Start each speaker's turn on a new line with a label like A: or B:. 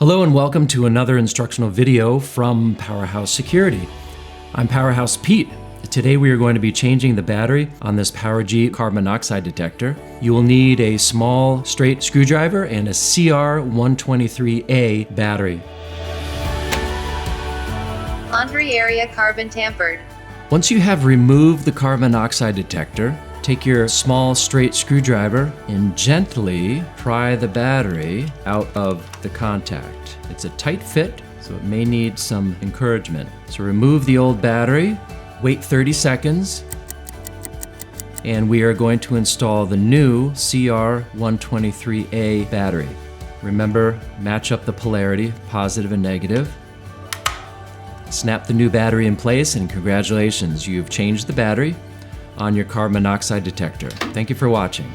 A: Hello and welcome to another instructional video from Powerhouse Security. I'm Powerhouse Pete. Today we are going to be changing the battery on this Power G carbon monoxide detector. You will need a small straight screwdriver and a CR123A battery.
B: Laundry area carbon tampered.
A: Once you have removed the carbon monoxide detector, take your small straight screwdriver and gently pry the battery out of the contact. It's a tight fit, so it may need some encouragement. So remove the old battery, wait 30 seconds, and we are going to install the new CR123A battery. Remember, match up the polarity, positive and negative. Snap the new battery in place, and congratulations, you've changed the battery on your carbon monoxide detector. Thank you for watching.